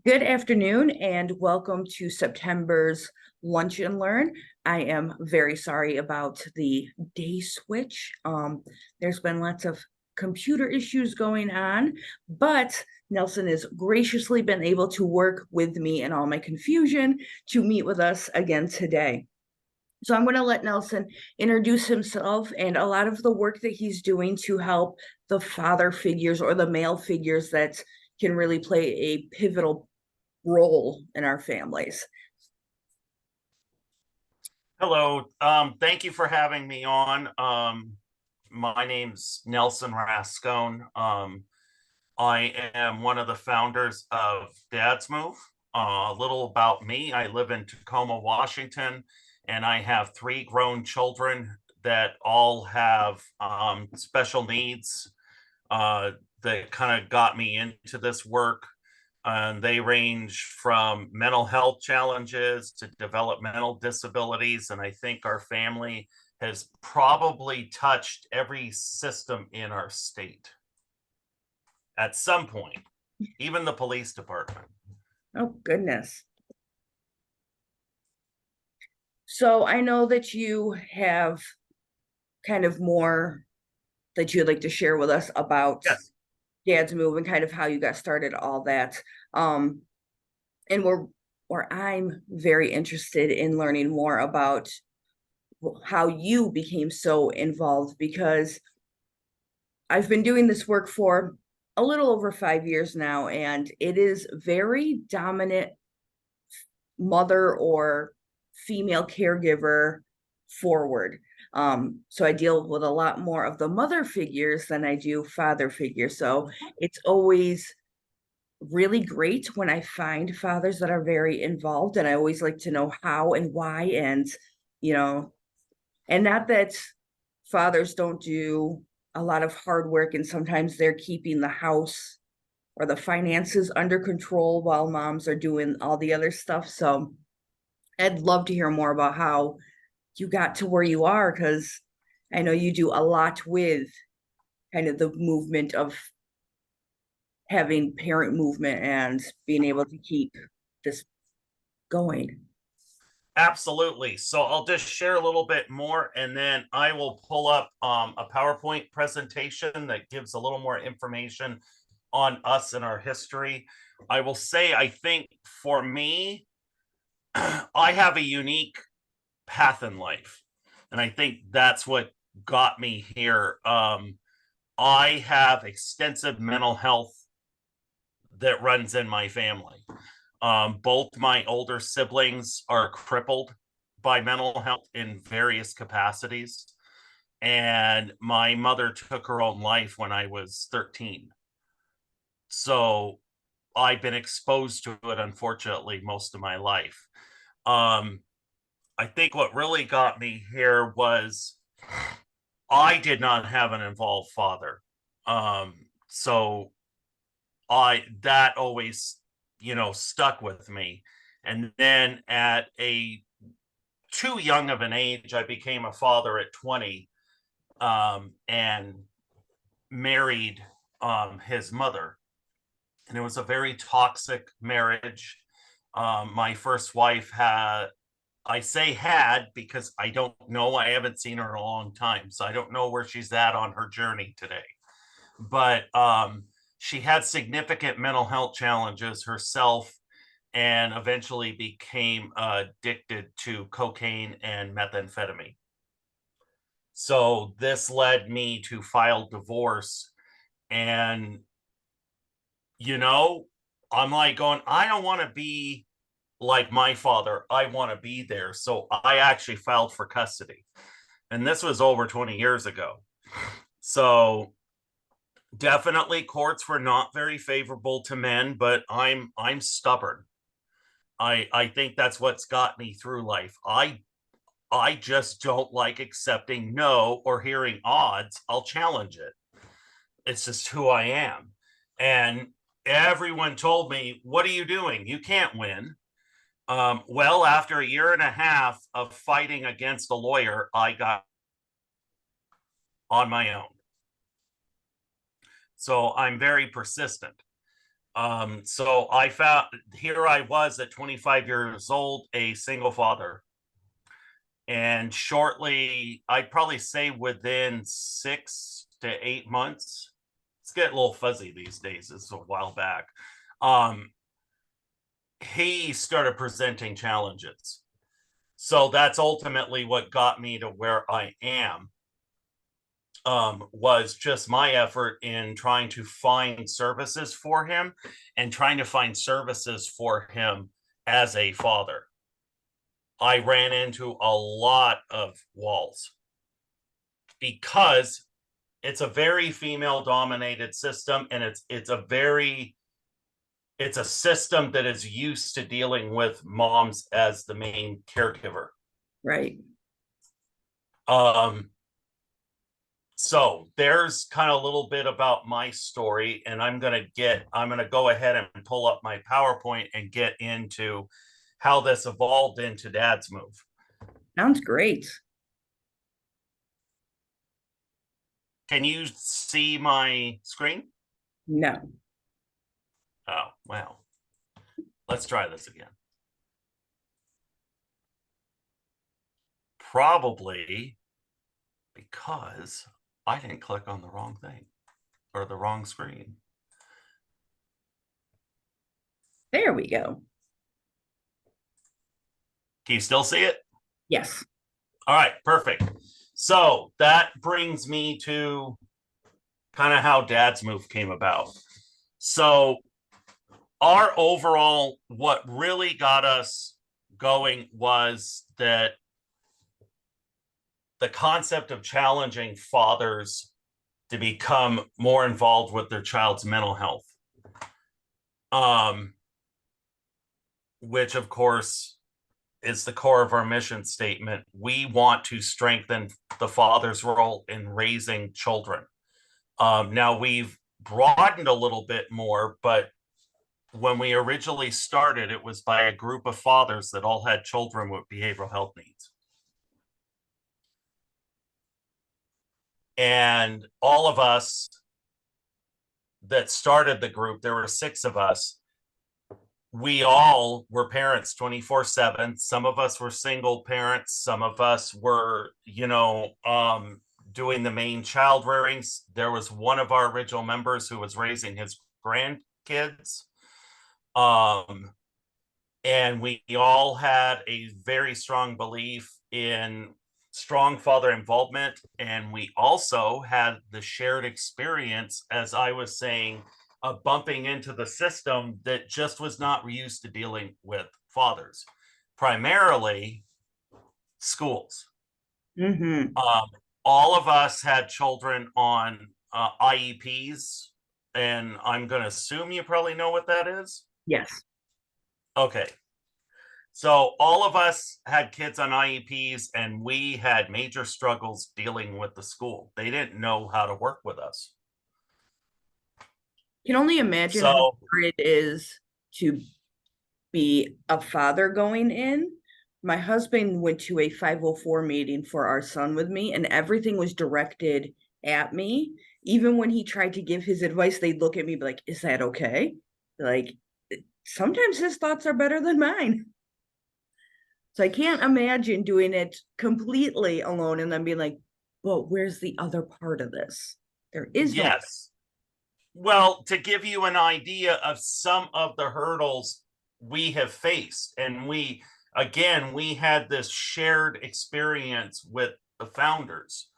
Good afternoon and welcome to September's Lunch and Learn. I am very sorry about the day switch. There's been lots of computer issues going on, but Nelson has graciously been able to work with me in all my confusion to meet with us again today. So I'm going to let Nelson introduce himself and a lot of the work that he's doing to help the father figures or the male figures that can really play a pivotal role in our families. Hello. Thank you for having me on. My name's Nelson Rascone. I am one of the founders of Dad's Move. A little about me. I live in Tacoma, Washington, and I have three grown children that all have special needs that kind of got me into this work. And they range from mental health challenges to developmental disabilities. And I think our family has probably touched every system in our state at some point, even the police department. Oh, goodness. So I know that you have kind of more that you'd like to share with us about Yes, Dad's Move and kind of how you got started, all that. Um, and where I'm very interested in learning more about how you became so involved because I've been doing this work for a little over 5 years now, and it is very dominant mother or female caregiver forward. So I deal with a lot more of the mother figures than I do father figures. So it's always really great when I find fathers that are very involved, and I always like to know how and why, and you know, and not that fathers don't do a lot of hard work, and sometimes they're keeping the house or the finances under control while moms are doing all the other stuff. So I'd love to hear more about how you got to where you are, because I know you do a lot with kind of the movement of having parent movement and being able to keep this going. absolutely. So I'll just share a little bit more and then I will pull up a PowerPoint presentation that gives a little more information on us and our history. I will say, I think for me, I have a unique path in life. And I think that's what got me here. I have extensive mental health that runs in my family. Both my older siblings are crippled by mental health in various capacities. And my mother took her own life when I was 13. So I've been exposed to it, unfortunately, most of my life. Um, I think what really got me here was I did not have an involved father. So I that always, stuck with me. And then at a too young of an age, I became a father at 20, and married his mother. And it was a very toxic marriage. My first wife had, I say had because I don't know. I haven't seen her in a long time. So I don't know where she's at on her journey today. But she had significant mental health challenges herself and eventually became addicted to cocaine and methamphetamine. So this led me to file divorce. And, you know, I'm like going, I don't want to be like my father. I want to be there. So I actually filed for custody. And this was over 20 years ago. So definitely courts were not very favorable to men, but I'm stubborn. I think that's what's got me through life. I just don't like accepting no or hearing odds. I'll challenge it. It's just who I am. And everyone told me, "What are you doing? You can't win." Well, after a year and a half of fighting against a lawyer, I got on my own. So I'm very persistent. So I found here I was at 25 years old, a single father. And shortly, I'd probably say within 6 to 8 months, it's getting a little fuzzy these days. It's a while back. Um, he started presenting challenges. So that's ultimately what got me to where I am. Was just my effort in trying to find services for him and trying to find services for him as a father. I ran into a lot of walls because it's a very female dominated system, and it's a system that is used to dealing with moms as the main caregiver. Right. So there's kind of a little bit about my story, and I'm going to go ahead and pull up my PowerPoint and get into how this evolved into Dad's Move. Sounds great. Can you see my screen? No. Oh, wow. Let's try this again. Probably because I didn't click on the wrong thing or the wrong screen. There we go. Can you still see it? Yes. All right, perfect. So that brings me to kind of how Dad's Move came about. So our overall, what really got us going was that the concept of challenging fathers to become more involved with their child's mental health. Which of course is the core of our mission statement. We want to strengthen the father's role in raising children. Now we've broadened a little bit more, but when we originally started, it was by a group of fathers that all had children with behavioral health needs. And all of us that started the group, there were 6 of us, we all were parents 24/7. Some of us were single parents. Some of us were, doing the main child rearings. There was one of our original members who was raising his grandkids. And we all had a very strong belief in strong father involvement. And we also had the shared experience, as I was saying, of bumping into the system that just was not used to dealing with fathers, primarily schools. Mm-hmm. All of us had children on IEPs, and I'm going to assume you probably know what that is. Yes. Okay. So all of us had kids on IEPs, and we had major struggles dealing with the school. They didn't know how to work with us. Can only imagine how hard it is to be a father going in. My husband went to a 504 meeting for our son with me, and everything was directed at me. Even when he tried to give his advice, they'd look at me like, is that okay? Like, sometimes his thoughts are better than mine. So I can't imagine doing it completely alone and then being like, well, where's the other part of this? There is no. Yes. Well, to give you an idea of some of the hurdles we have faced, and we had this shared experience with the founders,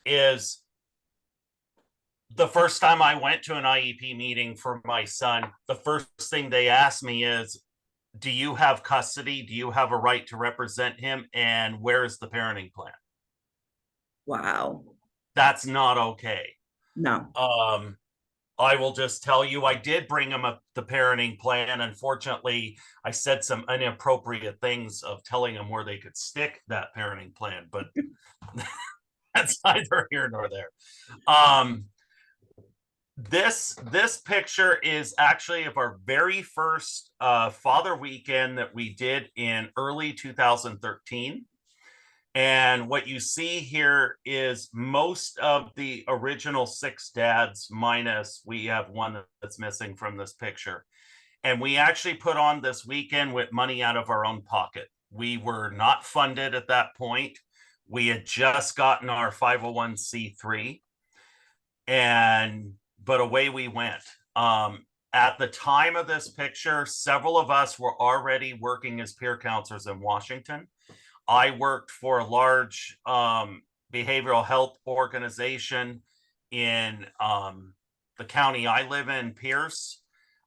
is the first time I went to an IEP meeting for my son, the first thing they asked me is, do you have custody? Do you have a right to represent him? And where's the parenting plan? Wow. That's not okay. No. I will just tell you, I did bring him up the parenting plan. Unfortunately, I said some inappropriate things of telling him where they could stick that parenting plan, but that's neither here nor there. This picture is actually of our very first Father Weekend that we did in early 2013. And what you see here is most of the original 6 dads, minus we have one that's missing from this picture. And we actually put on this weekend with money out of our own pocket. We were not funded at that point. We had just gotten our 501c3, but away we went. At the time of this picture, several of us were already working as peer counselors in Washington. I worked for a large behavioral health organization in the county I live in, Pierce.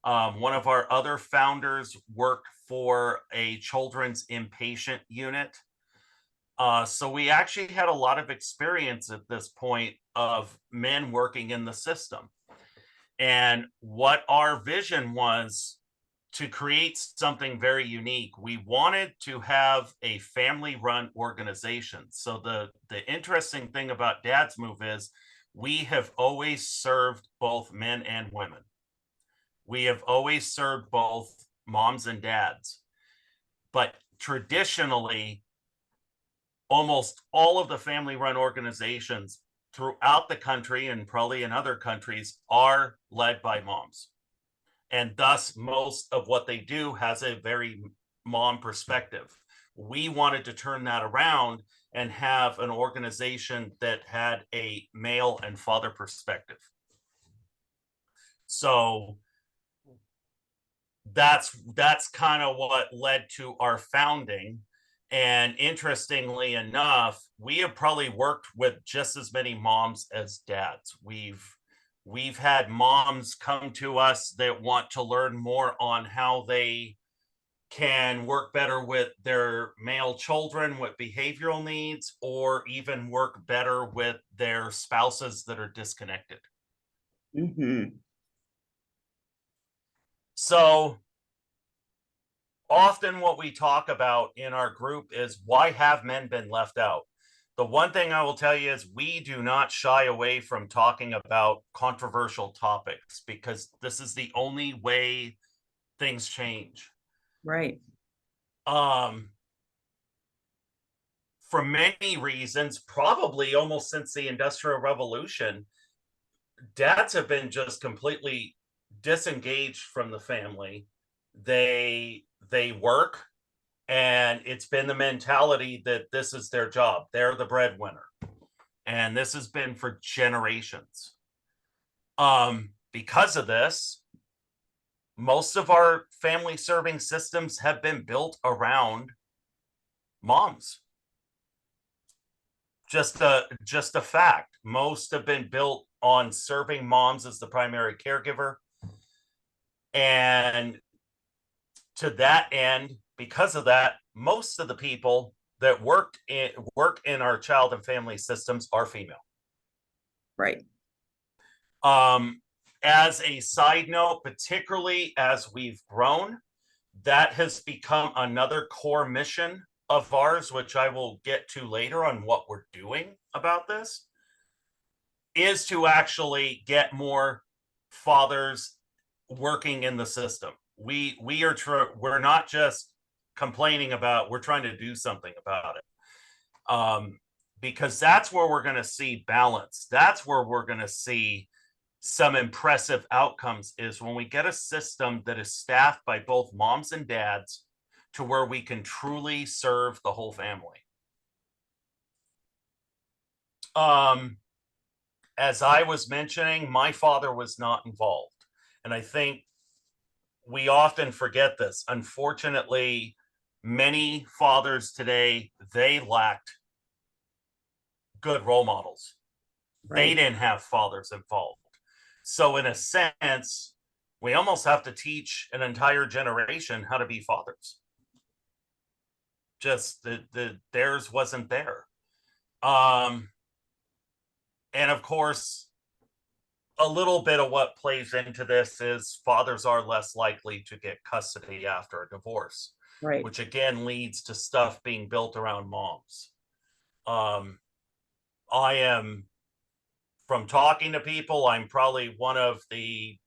One of our other founders worked for a children's inpatient unit. So we actually had a lot of experience at this point of men working in the system. And what our vision was to create something very unique. We wanted to have a family-run organization. So the interesting thing about Dad's Move is we have always served both men and women. We have always served both moms and dads. But traditionally, almost all of the family-run organizations throughout the country and probably in other countries are led by moms. And thus, most of what they do has a very mom perspective. We wanted to turn that around and have an organization that had a male and father perspective. So that's kind of what led to our founding. And interestingly enough, we have probably worked with just as many moms as dads. We've had moms come to us that want to learn more on how they can work better with their male children with behavioral needs, or even work better with their spouses that are disconnected. Mm-hmm. So often what we talk about in our group is, why have men been left out? The one thing I will tell you is we do not shy away from talking about controversial topics, because this is the only way things change. Right. For many reasons, probably almost since the Industrial Revolution, dads have been just completely disengaged from the family. They work, and it's been the mentality that this is their job. They're the breadwinner. And this has been for generations. Because of this, most of our family serving systems have been built around moms. Just a fact. Most have been built on serving moms as the primary caregiver. And to that end, because of that, most of the people that work in our child and family systems are female. Right. As a side note, particularly as we've grown, that has become another core mission of ours, which I will get to later on what we're doing about this, is to actually get more fathers working in the system. We're not just complaining about, we're trying to do something about it. Because that's where we're going to see balance. That's where we're going to see some impressive outcomes, is when we get a system that is staffed by both moms and dads, to where we can truly serve the whole family. As I was mentioning, my father was not involved. And I think we often forget this. Unfortunately, many fathers today, they lacked good role models. Right. They didn't have fathers involved. So in a sense, we almost have to teach an entire generation how to be fathers. Just theirs wasn't there. And of course, a little bit of what plays into this is fathers are less likely to get custody after a divorce, Right. which again leads to stuff being built around moms. I am, from talking to people, I'm probably one of the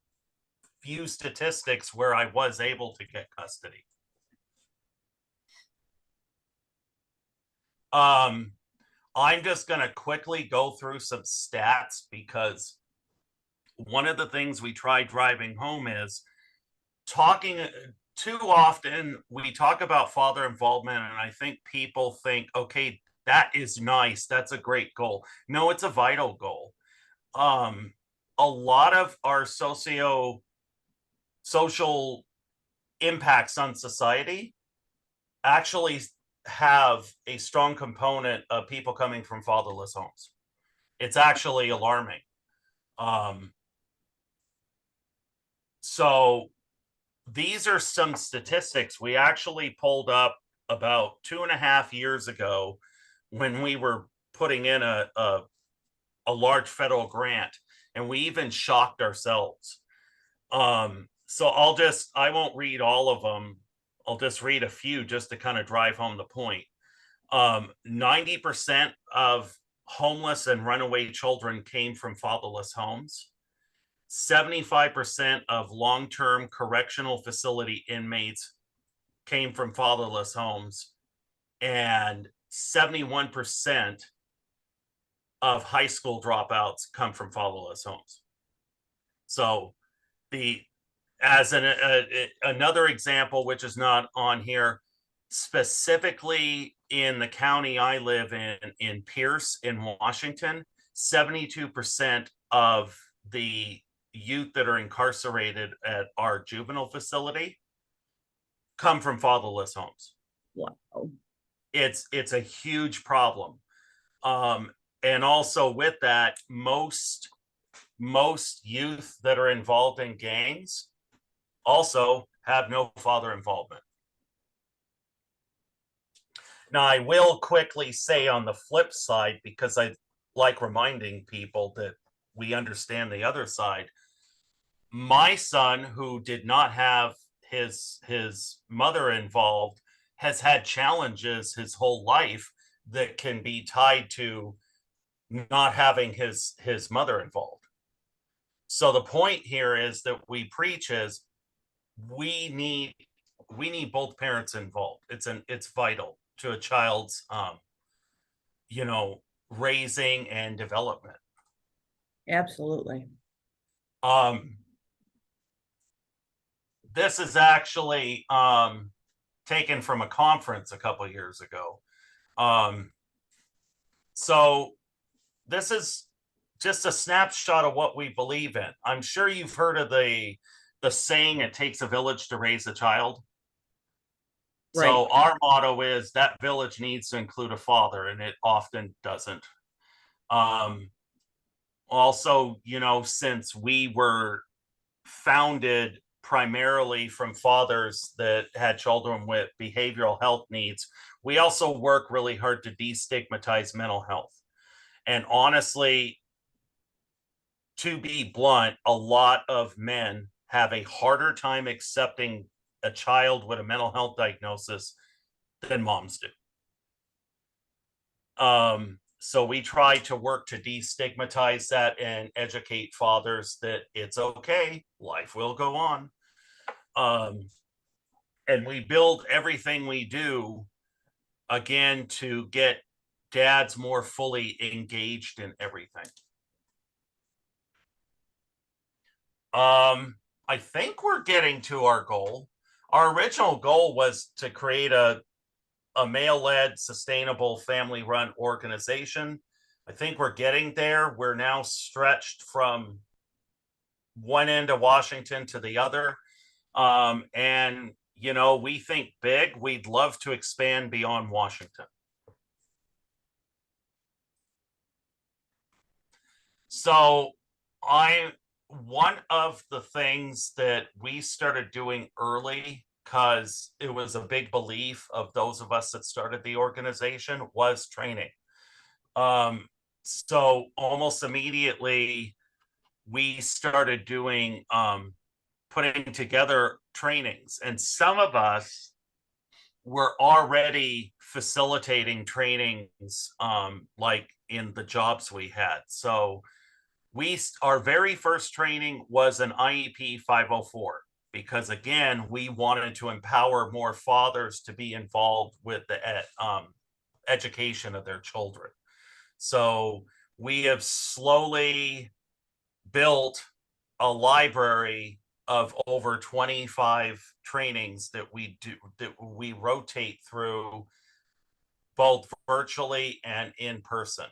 few statistics where I was able to get custody. Um, I'm just going to quickly go through some stats because one of the things we try driving home is talking too often. We talk about father involvement, and I think people think, okay, that is nice. That's a great goal. No, it's a vital goal. Um, a lot of our social impacts on society actually have a strong component of people coming from fatherless homes. It's actually alarming. Um, so these are some statistics we actually pulled up about 2.5 years ago when we were putting in a large federal grant, and we even shocked ourselves. So I won't read all of them. I'll just read a few just to kind of drive home the point. 90% of homeless and runaway children came from fatherless homes. 75% of long-term correctional facility inmates came from fatherless homes, and 71% of high school dropouts come from fatherless homes. So the as another example, which is not on here, specifically in the county I live in Pierce, in Washington, 72% of the youth that are incarcerated at our juvenile facility come from fatherless homes. Wow. It's a huge problem. And also with that, most youth that are involved in gangs also have no father involvement. Now, I will quickly say on the flip side, because I like reminding people that we understand the other side. My son, who did not have his mother involved, has had challenges his whole life that can be tied to not having his mother involved. So the point here is that we preach is we need both parents involved. It's vital to a child's you know raising and development. Absolutely. Um, this is actually taken from a conference a couple of years ago. Um, so this is just a snapshot of what we believe in. I'm sure you've heard of the saying, "It takes a village to raise a child." Right. So our motto is that village needs to include a father, and it often doesn't. Um, Also, since we were founded primarily from fathers that had children with behavioral health needs, we also work really hard to destigmatize mental health. And honestly, to be blunt, a lot of men have a harder time accepting a child with a mental health diagnosis than moms do. So we try to work to destigmatize that and educate fathers that it's okay, life will go on. Um, and we build everything we do again to get dads more fully engaged in everything. I think we're getting to our goal. Our original goal was to create a male-led, sustainable, family-run organization. I think we're getting there. We're now stretched from one end of Washington to the other. And we think big. We'd love to expand beyond Washington. So one of the things that we started doing early, because it was a big belief of those of us that started the organization, was training. So almost immediately we started doing putting together trainings, and some of us were already facilitating trainings like in the jobs we had. So our very first training was an IEP 504, because again, we wanted to empower more fathers to be involved with the education of their children. So we have slowly built a library of over 25 trainings that we do, that we rotate through both virtually and in person.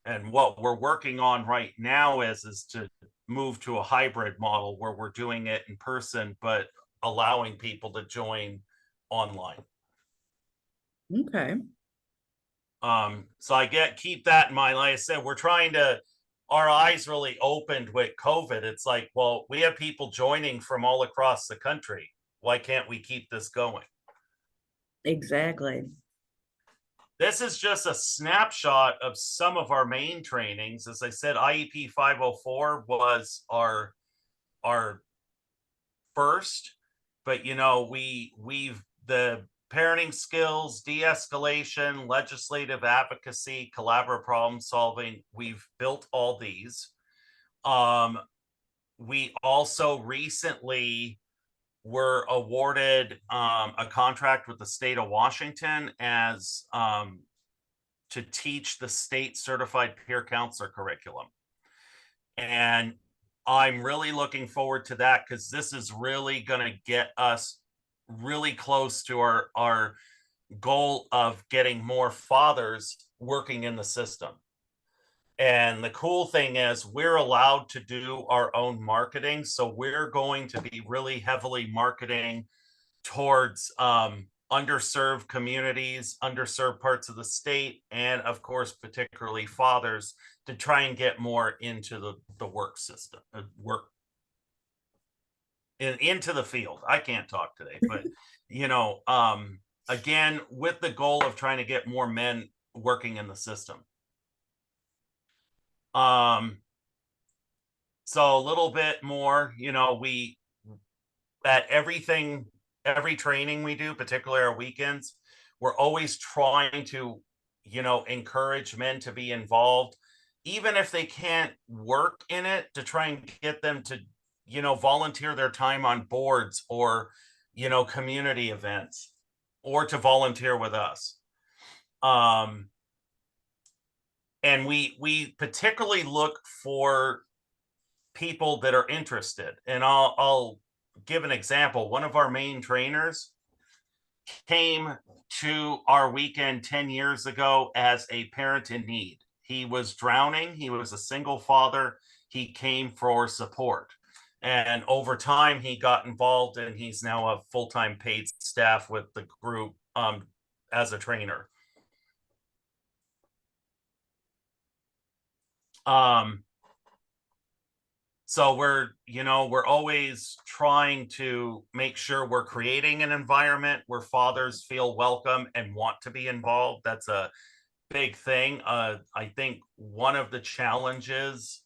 And what we're working on right now is to move to a hybrid model where we're doing it in person, but allowing people to join online. Okay. So keep that in mind. Like I said, we're trying to, our eyes really opened with COVID. It's like, well, we have people joining from all across the country. Why can't we keep this going? Exactly. This is just a snapshot of some of our main trainings. As I said, IEP 504 was our first, but we've the parenting skills, de-escalation, legislative advocacy, collaborative problem solving. We've built all these. We also recently were awarded a contract with the state of Washington as to teach the state certified peer counselor curriculum. And I'm really looking forward to that because this is really going to get us really close to our goal of getting more fathers working in the system. And the cool thing is we're allowed to do our own marketing. So we're going to be really heavily marketing towards underserved communities, underserved parts of the state, and of course, particularly fathers to try and get more into the work system, into the field. I can't talk today, but again, with the goal of trying to get more men working in the system. So a little bit more, we at every training we do, particularly our weekends, we're always trying to, encourage men to be involved, even if they can't work in it, to try and get them to, volunteer their time on boards or, community events, or to volunteer with us. And we particularly look for people that are interested. And I'll give an example. One of our main trainers came to our weekend 10 years ago as a parent in need. He was drowning. He was a single father. He came for support. And over time, he got involved, and he's now a full-time paid staff with the group as a trainer. So we're always trying to make sure we're creating an environment where fathers feel welcome and want to be involved. That's a big thing. I think one of the challenges,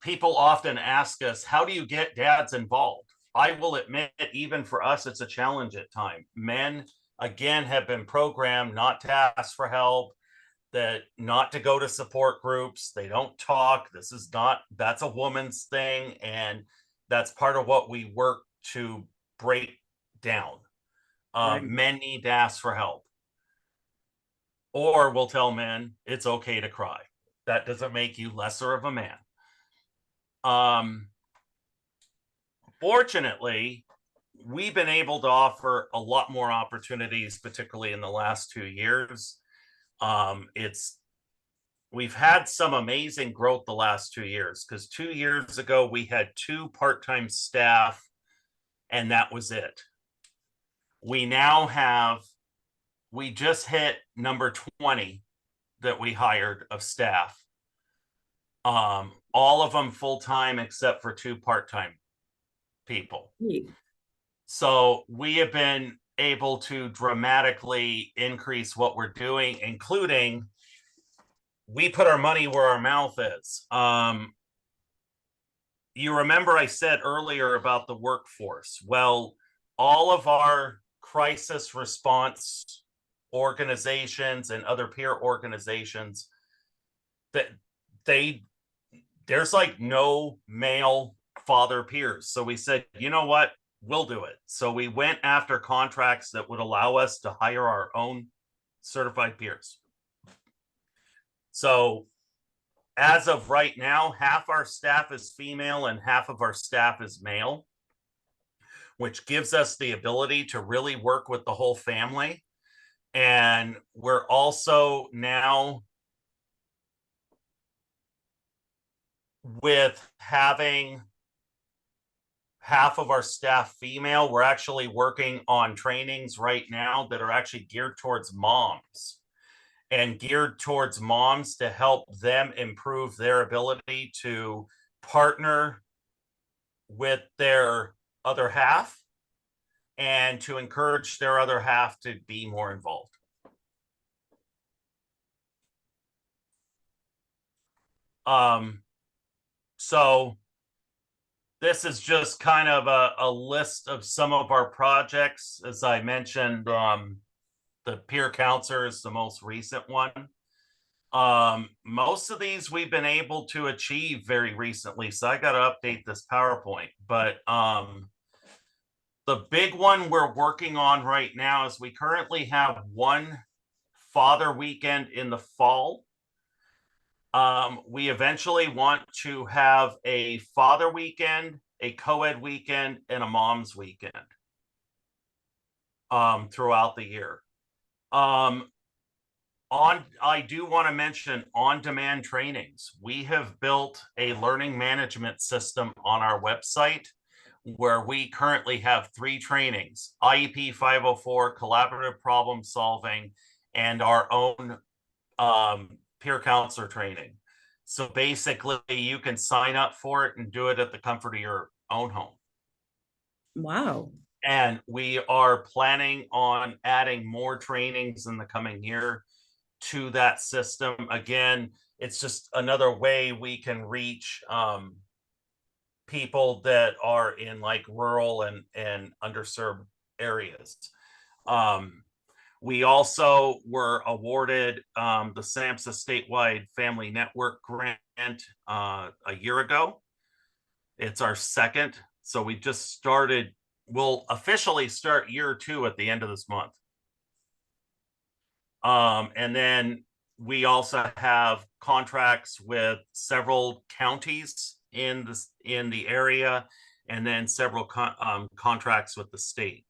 people often ask us, how do you get dads involved? I will admit, even for us, it's a challenge at times. Men, again, have been programmed not to ask for help, that not to go to support groups. They don't talk. That's a woman's thing. And that's part of what we work to break down. Right. Men need to ask for help. Or we'll tell men it's okay to cry. That doesn't make you lesser of a man. Fortunately, we've been able to offer a lot more opportunities, particularly in the last 2 years. We've had some amazing growth the last 2 years, because 2 years ago we had 2 part-time staff and that was it. We just hit number 20 that we hired of staff. All of them full-time except for 2 part-time people. So we have been able to dramatically increase what we're doing, including we put our money where our mouth is. You remember I said earlier about the workforce. Well, all of our crisis response organizations and other peer organizations, that there's like no male father peers. So we said, you know what? We'll do it. So we went after contracts that would allow us to hire our own certified peers. So as of right now, half our staff is female and half of our staff is male, which gives us the ability to really work with the whole family. And we're also now, with having half of our staff female, we're actually working on trainings right now that are actually geared towards moms to help them improve their ability to partner with their other half and to encourage their other half to be more involved. So this is just kind of a list of some of our projects. As I mentioned, the peer counselor is the most recent one. Most of these we've been able to achieve very recently, so I got to update this PowerPoint. But the big one we're working on right now is we currently have one father weekend in the fall. We eventually want to have a father weekend, a co-ed weekend, and a mom's weekend throughout the year. I do want to mention on-demand trainings. We have built a learning management system on our website where we currently have 3 trainings: IEP 504, collaborative problem solving, and our own peer counselor training. So basically you can sign up for it and do it at the comfort of your own home. Wow. And we are planning on adding more trainings in the coming year to that system. Again, it's just another way we can reach people that are in like rural and underserved areas. We also were awarded the SAMHSA statewide family network grant a year ago. It's our second. So we just started, we'll officially start year 2 at the end of this month. And then we also have contracts with several counties in the area, and then several contracts with the state.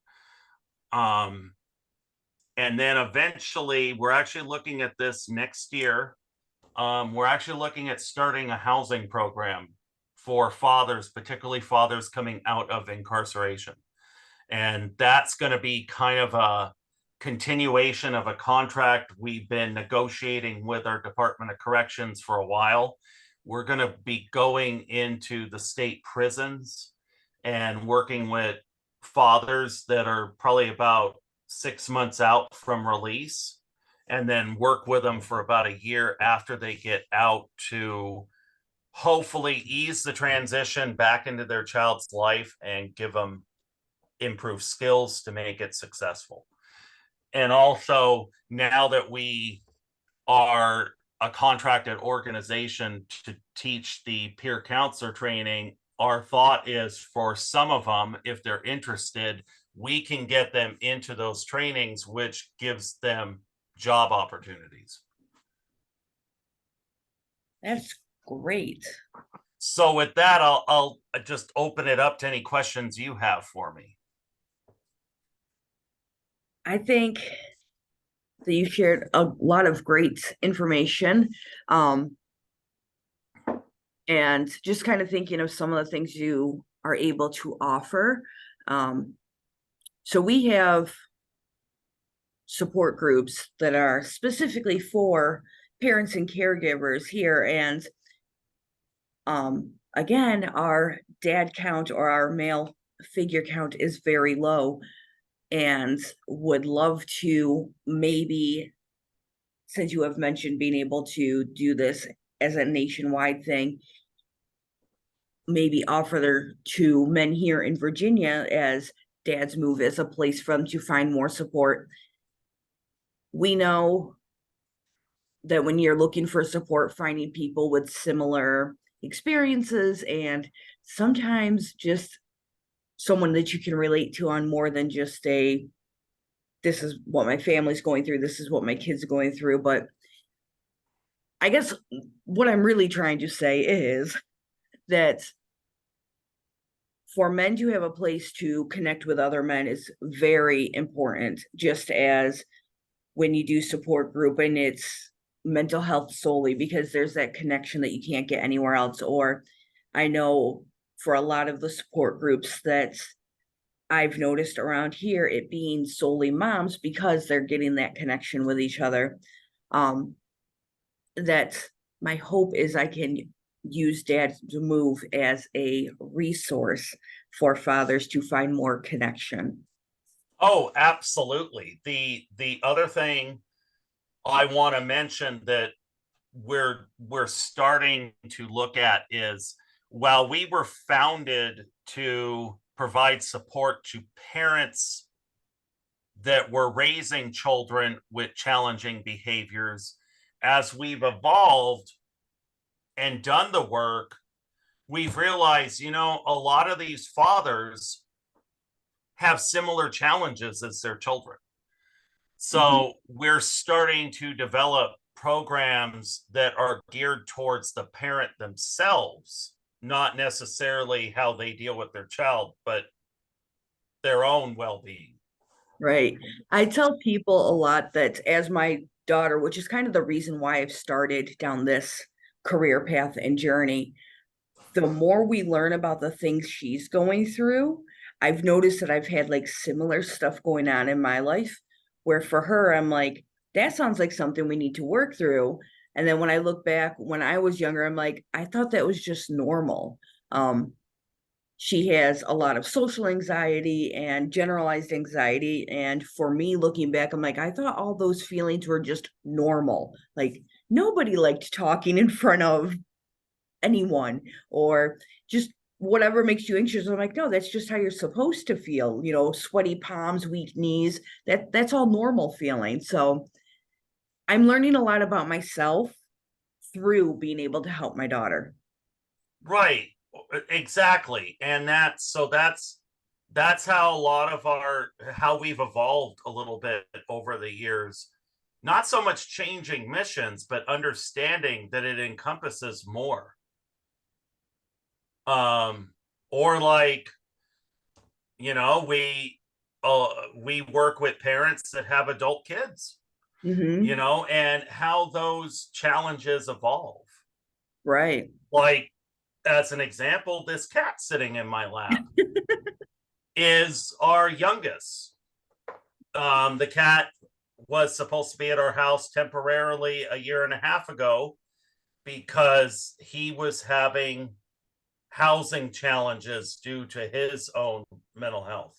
And then eventually, we're actually looking at this next year. We're actually looking at starting a housing program for fathers, particularly fathers coming out of incarceration. And that's going to be kind of a continuation of a contract we've been negotiating with our Department of Corrections for a while. We're going to be going into the state prisons and working with fathers that are probably about 6 months out from release, and then work with them for about a year after they get out to hopefully ease the transition back into their child's life and give them improved skills to make it successful. And also, now that we are a contracted organization to teach the peer counselor training, our thought is for some of them, if they're interested, we can get them into those trainings, which gives them job opportunities. That's great. So with that, I'll just open it up to any questions you have for me. I think that you shared a lot of great information. And just kind of thinking of some of the things you are able to offer. So we have support groups that are specifically for parents and caregivers here. And again, our dad count or our male figure count is very low, and would love to maybe, since you have mentioned being able to do this as a nationwide thing, maybe offer to men here in Virginia as dads move as a place for them to find more support. We know that when you're looking for support, finding people with similar experiences and sometimes just someone that you can relate to on more than just a this is what my family's going through, this is what my kids are going through. But I guess what I'm really trying to say is that for men to have a place to connect with other men is very important, just as when you do support group and it's mental health solely, because there's that connection that you can't get anywhere else. Or I know for a lot of the support groups that I've noticed around here, it being solely moms because they're getting that connection with each other. That my hope is I can use Dad to Move as a resource for fathers to find more connection. Oh, absolutely. The other thing I want to mention that we're starting to look at is, while we were founded to provide support to parents that were raising children with challenging behaviors, as we've evolved and done the work, we've realized, a lot of these fathers have similar challenges as their children. So we're starting to develop programs that are geared towards the parent themselves, not necessarily how they deal with their child, but their own well-being. Right. I tell people a lot that as my daughter, which is kind of the reason why I've started down this career path and journey, the more we learn about the things she's going through, I've noticed that I've had like similar stuff going on in my life, where for her, I'm like, that sounds like something we need to work through. And then when I look back when I was younger, I'm like, I thought that was just normal. She has a lot of social anxiety and generalized anxiety. And for me, looking back, I'm like, I thought all those feelings were just normal. Like nobody liked talking in front of anyone, or just whatever makes you anxious. I'm like, no, that's just how you're supposed to feel, sweaty palms, weak knees. That's all normal feeling. So I'm learning a lot about myself through being able to help my daughter. Right. Exactly. And that's how a lot of how we've evolved a little bit over the years. Not so much changing missions, but understanding that it encompasses more. Or like, we work with parents that have adult kids, Mm-hmm. and how those challenges evolve. Right. Like, as an example, this cat sitting in my lap is our youngest. The cat was supposed to be at our house temporarily a year and a half ago because he was having housing challenges due to his own mental health.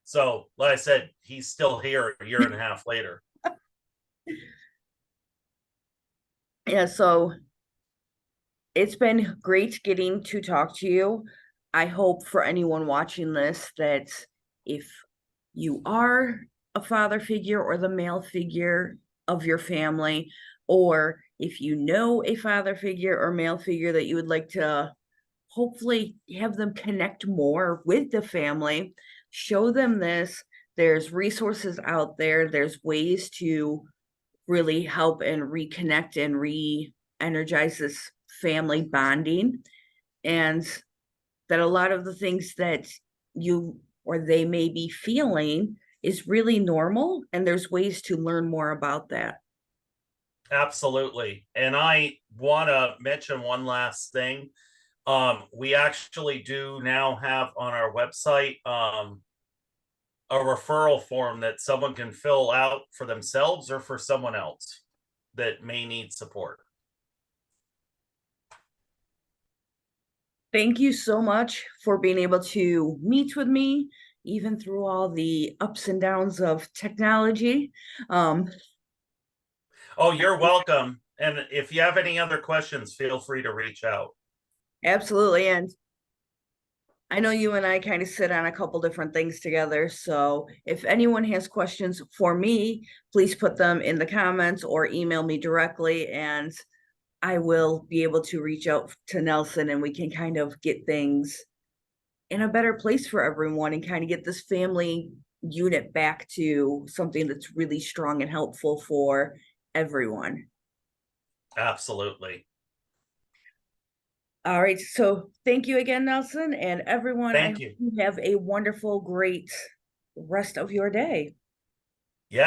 So, like I said, he's still here a year and a half later. Yeah, so it's been great getting to talk to you. I hope for anyone watching this that if you are a father figure or the male figure of your family, or if you know a father figure or male figure that you would like to hopefully have them connect more with the family, show them this. There's resources out there, there's ways to really help and reconnect and re-energize this family bonding. And that a lot of the things that you or they may be feeling is really normal, and there's ways to learn more about that. Absolutely. And I want to mention one last thing. We actually do now have on our website a referral form that someone can fill out for themselves or for someone else that may need support. Thank you so much for being able to meet with me, even through all the ups and downs of technology. Um, Oh, you're welcome. And if you have any other questions, feel free to reach out. Absolutely. And I know you and I kind of sit on a couple different things together. So if anyone has questions for me, please put them in the comments or email me directly, and I will be able to reach out to Nelson and we can kind of get things in a better place for everyone and kind of get this family unit back to something that's really strong and helpful for everyone. Absolutely. All right. So thank you again, Nelson, and everyone. I Thank hope you. you have a wonderful, great rest of your day.